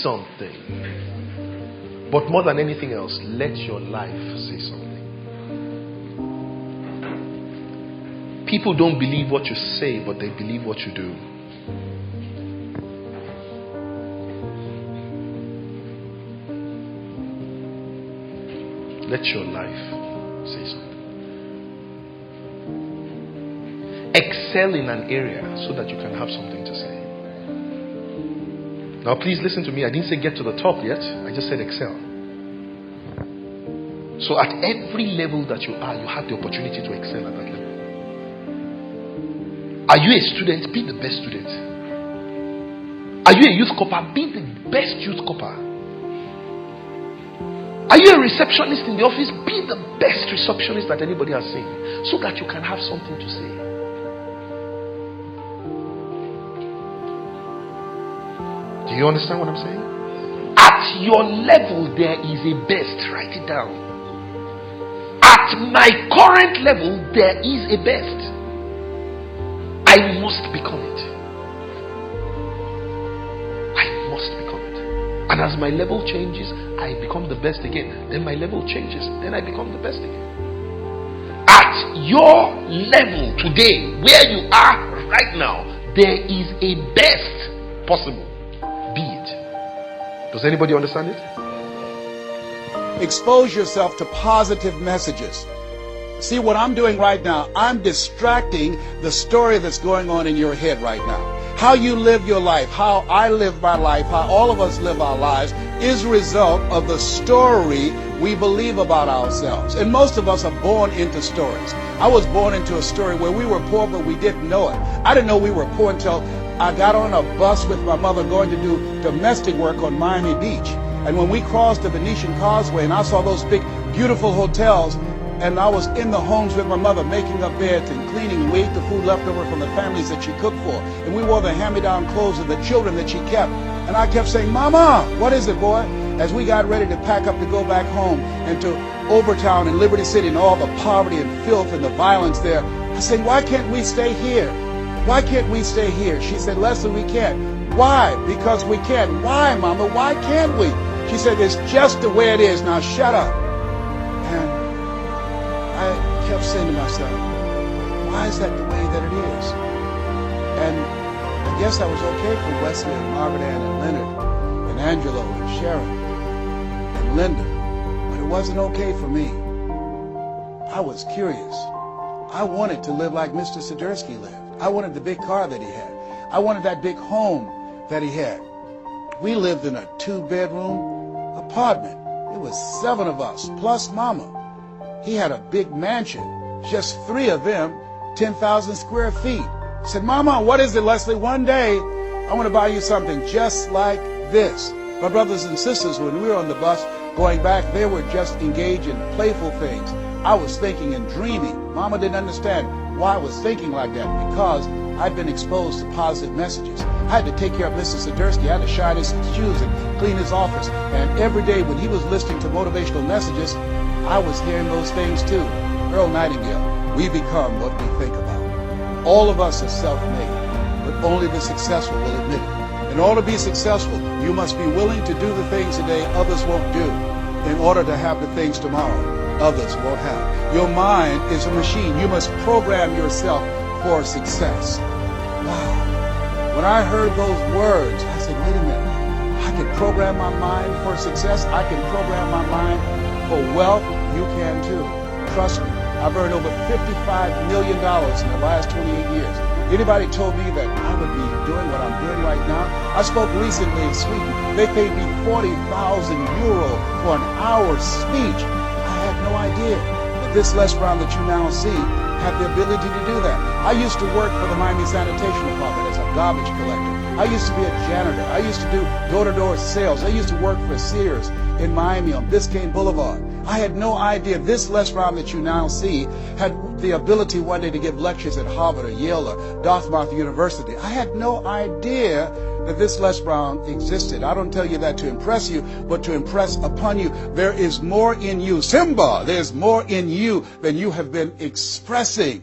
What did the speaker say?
something. But more than anything else, let your life say something. People don't believe what you say, but they believe what you do. Let your life say something. Excel in an area so that you can have something to say. Now please listen to me. I didn't say get to the top yet. I just said excel. So at every level that you are, you have the opportunity to excel at that level. Are you a student? Be the best student. Are you a youth corper? Be the best youth corper. Are you a receptionist in the office? Be the best receptionist that anybody has seen, so that you can have something to say. Do you understand what I'm saying? At your level, there is a best. Write it down. At my current level, there is a best. I must become it. I must become it. And as my level changes, I become the best again. Then my level changes. Then I become the best again. At your level today, where you are right now, there is a best possible. Be it. Does anybody understand it? Expose yourself to positive messages. See what I'm doing right now? I'm distracting the story that's going on in your head right now. How you live your life, how I live my life, how all of us live our lives is a result of the story we believe about ourselves. And most of us are born into stories. I was born into a story where we were poor, but we didn't know it. I didn't know we were poor until I got on a bus with my mother going to do domestic work on Miami Beach. And when we crossed the Venetian Causeway and I saw those big, beautiful hotels, and I was in the homes with my mother making up beds and cleaning, we ate the food left over from the families that she cooked for. And we wore the hand-me-down clothes of the children that she kept. And I kept saying, Mama, what is it, boy? As we got ready to pack up to go back home and to Overtown and Liberty City and all the poverty and filth and the violence there, I said, why can't we stay here? Why can't we stay here? She said, Leslie, we can't. Why? Because we can. Why, Mama? Why can't we? She said, it's just the way it is. Now shut up. And I kept saying to myself, why is that the way that it is? And I guess I was okay for Wesley and Margaret Ann and Leonard and Angelo and Sharon and Linda, but it wasn't okay for me. I was curious. I wanted to live like Mr. Sidursky lived. I wanted the big car that he had. I wanted that big home that he had. We lived in a 2-bedroom apartment. It was 7 of us, plus Mama. He had a big mansion, just 3 of them, 10,000 square feet. I said, Mama, what is it, Leslie? One day, I want to buy you something just like this. My brothers and sisters, when we were on the bus going back, they were just engaged in playful things. I was thinking and dreaming. Mama didn't understand why I was thinking like that, because I'd been exposed to positive messages. I had to take care of Mr. Sidursky. I had to shine his shoes and clean his office. And every day when he was listening to motivational messages, I was hearing those things too. Earl Nightingale, we become what we think about. All of us are self-made, but only the successful will admit it. In order to be successful, you must be willing to do the things today others won't do in order to have the things tomorrow others won't have. Your mind is a machine. You must program yourself for success. Wow. When I heard those words, I said, wait a minute. I can program my mind for success. I can program my mind for wealth. You can too. Trust me. I've earned over $55 million in the last 28 years. Anybody told me that I would be doing what I'm doing right now? I spoke recently in Sweden. They paid me 40,000 euro for an hour's speech. I had no idea that this Les Brown that you now see had the ability to do that. I used to work for the Miami Sanitation Department as a garbage collector. I used to be a janitor. I used to do door-to-door sales. I used to work for Sears in Miami on Biscayne Boulevard. I had no idea this Les Brown that you now see had the ability one day to give lectures at Harvard or Yale or Dartmouth University. I had no idea that this Les Brown existed. I don't tell you that to impress you, but to impress upon you. There is more in you. Simba, there's more in you than you have been expressing.